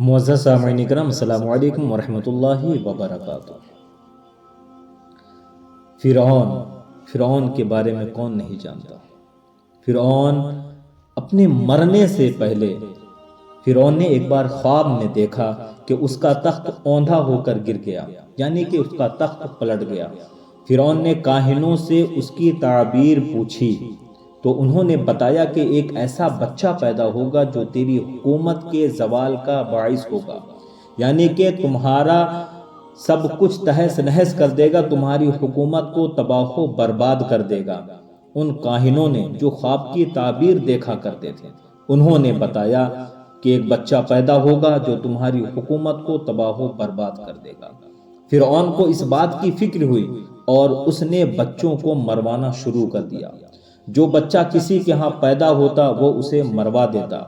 معزز سامعین کرام، السلام علیکم ورحمۃ اللہ وبرکاتہ۔ فرعون کے بارے میں کون نہیں جانتا؟ فرعون اپنے مرنے سے پہلے فرعون نے ایک بار خواب میں دیکھا کہ اس کا تخت اوندھا ہو کر گر گیا، یعنی کہ اس کا تخت پلٹ گیا۔ فرعون نے کاہنوں سے اس کی تعبیر پوچھی تو انہوں نے بتایا کہ ایک ایسا بچہ پیدا ہوگا جو تیری حکومت کے زوال کا باعث ہوگا، یعنی کہ تمہارا سب کچھ تہس نہس کر دے گا، تمہاری حکومت کو تباہ و برباد کر دے گا۔ ان کاہنوں نے جو خواب کی تعبیر دیکھا کرتے تھے، انہوں نے بتایا کہ ایک بچہ پیدا ہوگا جو تمہاری حکومت کو تباہ و برباد کر دے گا۔ فرعون کو اس بات کی فکر ہوئی اور اس نے بچوں کو مروانا شروع کر دیا۔ جو بچہ کسی کے ہاں پیدا ہوتا وہ اسے مروا دیتا۔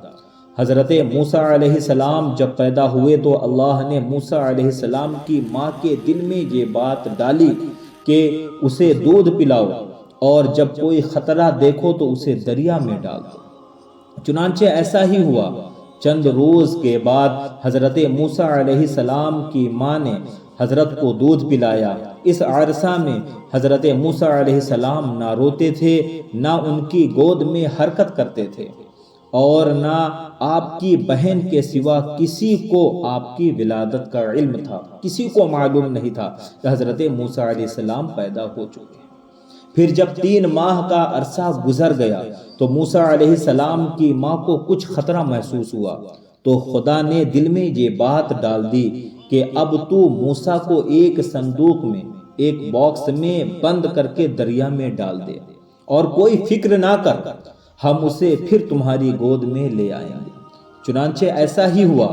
حضرت موسیٰ علیہ السلام جب پیدا ہوئے تو اللہ نے موسیٰ علیہ السلام کی ماں کے دل میں یہ بات ڈالی کہ اسے دودھ پلاؤ، اور جب کوئی خطرہ دیکھو تو اسے دریا میں ڈال دو۔ چنانچہ ایسا ہی ہوا۔ چند روز کے بعد حضرت موسیٰ علیہ السلام کی ماں نے حضرت کو دودھ پلایا۔ اس عرصہ میں حضرت موسیٰ علیہ السلام نہ روتے تھے، نہ ان کی گود میں حرکت کرتے تھے، اور نہ آپ کی بہن کے سوا کسی کو آپ کی ولادت کا علم تھا۔ کسی کو معلوم نہیں تھا کہ حضرت موسیٰ علیہ السلام پیدا ہو چکے ہیں۔ پھر جب 3 ماہ کا عرصہ گزر گیا تو موسیٰ علیہ السلام کی ماں کو کچھ خطرہ محسوس ہوا، تو خدا نے دل میں یہ بات ڈال دی کہ اب تو موسیٰ کو ایک صندوق میں، ایک باکس میں بند کر کے دریا میں ڈال دے، اور کوئی فکر نہ کر، ہم اسے پھر تمہاری گود میں لے آئیں گے۔ چنانچہ ایسا ہی ہوا۔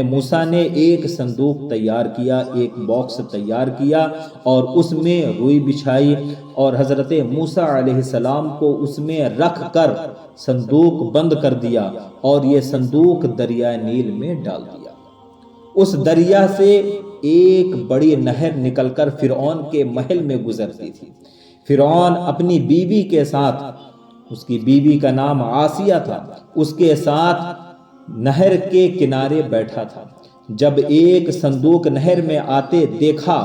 موسیٰ نے ایک صندوق تیار کیا، ایک باکس تیار کیا، اور اس میں روئی بچھائی، اور حضرت موسیٰ علیہ السلام کو اس میں رکھ کر صندوق بند کر دیا، اور یہ صندوق دریائے نیل میں ڈال دیا۔ اس دریا سے ایک بڑی نہر نکل کر فرعون کے محل میں گزرتی تھی۔ فرعون اپنی بیوی کے ساتھ، اس کی بیوی کا نام آسیہ تھا، اس کے ساتھ نہر کے کنارے بیٹھا تھا۔ جب ایک صندوق نہر میں آتے دیکھا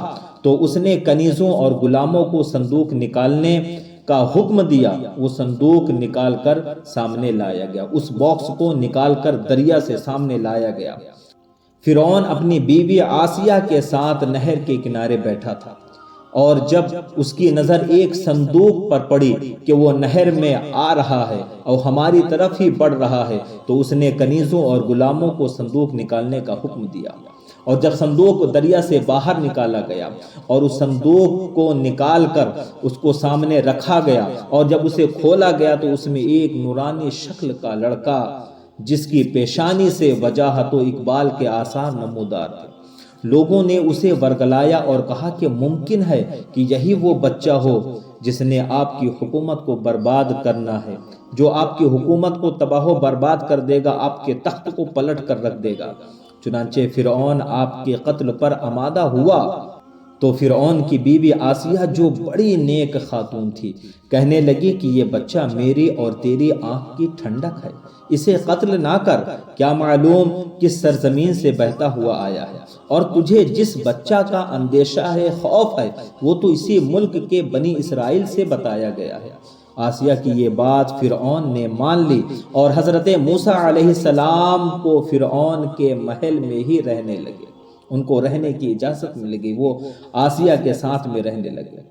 تو اس نے کنیزوں اور غلاموں کو صندوق نکالنے کا حکم دیا۔ وہ صندوق نکال کر سامنے لایا گیا، اس باکس کو نکال کر دریا سے سامنے لایا گیا۔ فرعون اپنی بیوی آسیہ کے ساتھ نہر کے کنارے بیٹھا تھا، اور جب اس کی نظر ایک صندوق پر پڑی کہ وہ نہر میں آ رہا ہے اور ہماری طرف ہی بڑھ رہا ہے، تو اس نے کنیزوں اور غلاموں کو صندوق نکالنے کا حکم دیا۔ اور جب صندوق دریا سے باہر نکالا گیا اور اس صندوق کو نکال کر اس کو سامنے رکھا گیا، اور جب اسے کھولا گیا تو اس میں ایک نورانی شکل کا لڑکا، جس کی پیشانی سے وجاہت و اقبال کے آثار نمودار تھے، لوگوں نے اسے ورگلایا اور کہا کہ ممکن ہے کہ یہی وہ بچہ ہو جس نے آپ کی حکومت کو برباد کرنا ہے، جو آپ کی حکومت کو تباہ و برباد کر دے گا، آپ کے تخت کو پلٹ کر رکھ دے گا۔ چنانچہ فرعون آپ کے قتل پر آمادہ ہوا تو فرعون کی بیوی آسیہ، جو بڑی نیک خاتون تھی، کہنے لگی کہ یہ بچہ میری اور تیری آنکھ کی ٹھنڈک ہے، اسے قتل نہ کر، کیا معلوم کس سرزمین سے بہتا ہوا آیا ہے، اور تجھے جس بچہ کا اندیشہ ہے، خوف ہے، وہ تو اسی ملک کے بنی اسرائیل سے بتایا گیا ہے۔ آسیہ کی یہ بات فرعون نے مان لی، اور حضرت موسیٰ علیہ السلام کو فرعون کے محل میں ہی رہنے لگے، ان کو رہنے کی اجازت مل گئی، وہ آسیہ کے ساتھ میں رہنے لگے۔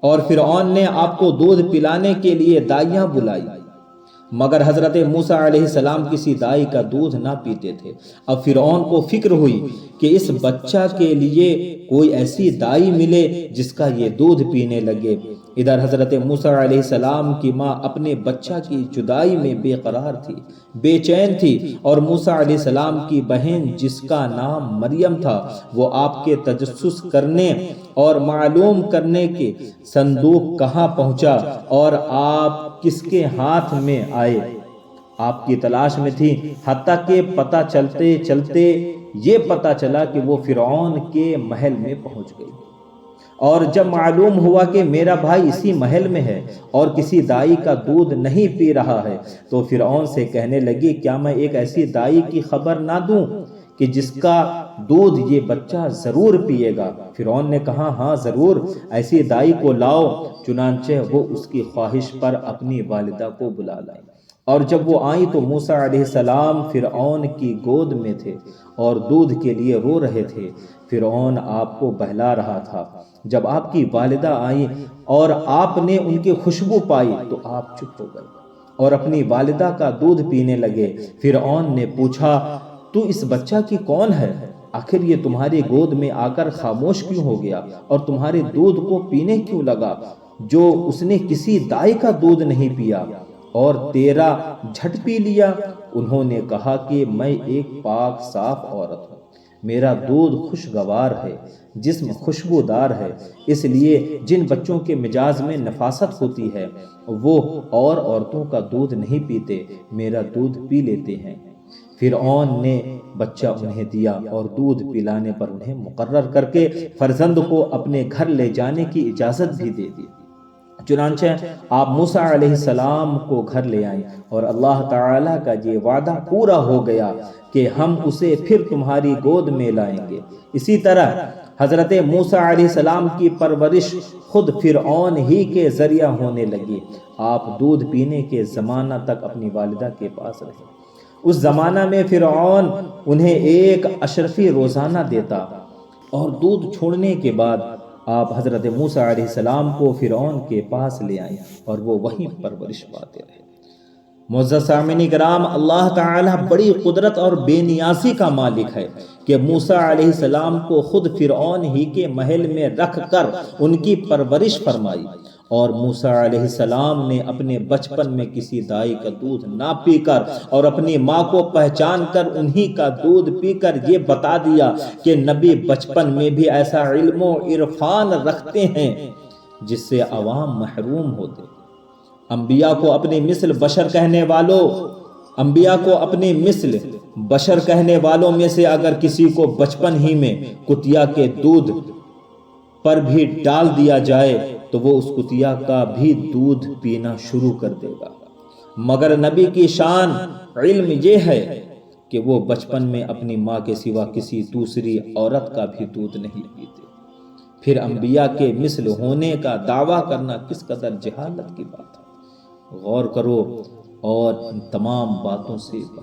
اور فرعون نے آپ کو دودھ پلانے کے لیے دائیاں بلائی، مگر حضرت موسیٰ علیہ السلام کسی دائی کا دودھ نہ پیتے تھے۔ اب فرعون کو فکر ہوئی کہ اس بچہ کے لیے کوئی ایسی دائی ملے جس کا یہ دودھ پینے لگے۔ ادھر حضرت موسیٰ علیہ السلام کی ماں اپنے بچہ کی جدائی میں بے قرار تھی، بے چین تھی، اور موسیٰ علیہ السلام کی بہن جس کا نام مریم تھا، وہ آپ کے تجسس کرنے اور معلوم کرنے کے صندوق کہاں پہنچا اور آپ کس کے ہاتھ میں آئے، آپ کی تلاش میں تھی، حتیٰ کہ پتہ چلتے چلتے یہ پتہ چلا کہ وہ فرعون کے محل میں پہنچ گئی۔ اور جب معلوم ہوا کہ میرا بھائی اسی محل میں ہے اور کسی دائی کا دودھ نہیں پی رہا ہے، تو فرعون سے کہنے لگی، کیا میں ایک ایسی دائی کی خبر نہ دوں کہ جس کا دودھ یہ بچہ ضرور پیے گا؟ فرعون نے کہا ہاں ضرور، ایسی دائی کو لاؤ۔ چنانچہ وہ اس کی خواہش پر اپنی والدہ کو بلا لائی، اور جب وہ آئیں تو موسیٰ علیہ السلام فرعون کی گود میں تھے اور دودھ کے لیے رو رہے تھے۔ فرعون آپ کو بہلا رہا تھا۔ جب آپ کی والدہ آئیں اور آپ نے ان کی خوشبو پائی تو آپ چپ ہو گئے اور اپنی والدہ کا دودھ پینے لگے۔ فرعون نے پوچھا تو اس بچہ کی کون ہے؟ آخر یہ تمہاری گود میں آ کر خاموش کیوں ہو گیا اور تمہارے دودھ کو پینے کیوں لگا جو اس نے کسی دائی کا دودھ نہیں پیا اور تیرا جھٹ پی لیا؟ انہوں نے کہا کہ میں ایک پاک صاف عورت ہوں، میرا دودھ خوشگوار ہے، جسم خوشبودار ہے، اس لیے جن بچوں کے مزاج میں نفاست ہوتی ہے وہ اور عورتوں کا دودھ نہیں پیتے، میرا دودھ پی لیتے ہیں۔ فرعون نے بچہ انہیں دیا اور دودھ پلانے پر انہیں مقرر کر کے فرزند کو اپنے گھر لے جانے کی اجازت بھی دے دی۔ چنانچہ آپ موسیٰ علیہ السلام کو گھر لے آئیں اور اللہ تعالیٰ کا یہ وعدہ پورا ہو گیا کہ ہم اسے پھر تمہاری گود میں لائیں گے۔ اسی طرح حضرت موسیٰ علیہ السلام کی پرورش خود فرعون ہی کے ذریعہ ہونے لگی۔ آپ دودھ پینے کے زمانہ تک اپنی والدہ کے پاس رہے۔ اس زمانہ میں فرعون انہیں ایک اشرفی روزانہ دیتا اور دودھ چھوڑنے کے بعد آپ حضرت موسیٰ علیہ السلام کو فرعون کے پاس لے آئے اور وہ وہیں پرورش پاتے رہے۔ معزز سامعین کرام، اللہ تعالیٰ بڑی قدرت اور بے نیازی کا مالک ہے کہ موسیٰ علیہ السلام کو خود فرعون ہی کے محل میں رکھ کر ان کی پرورش فرمائی، اور موسیٰ علیہ السلام نے اپنے بچپن میں کسی دائی کا دودھ نہ پی کر اور اپنی ماں کو پہچان کر انہی کا دودھ پی کر یہ بتا دیا کہ نبی بچپن میں بھی ایسا علم و عرفان رکھتے ہیں جس سے عوام محروم ہوتے۔ انبیاء کو اپنی مثل بشر کہنے والوں میں سے اگر کسی کو بچپن ہی میں کتیا کے دودھ پر بھی ڈال دیا جائے تو وہ اس کتیا کا بھی دودھ پینا شروع کر دے گا، مگر نبی کی شان علم یہ ہے کہ وہ بچپن میں اپنی ماں کے سوا کسی دوسری عورت کا بھی دودھ نہیں پیتے۔ پھر انبیاء کے مثل ہونے کا دعویٰ کرنا کس قدر جہالت کی بات ہے۔ غور کرو اور ان تمام باتوں سے بچو۔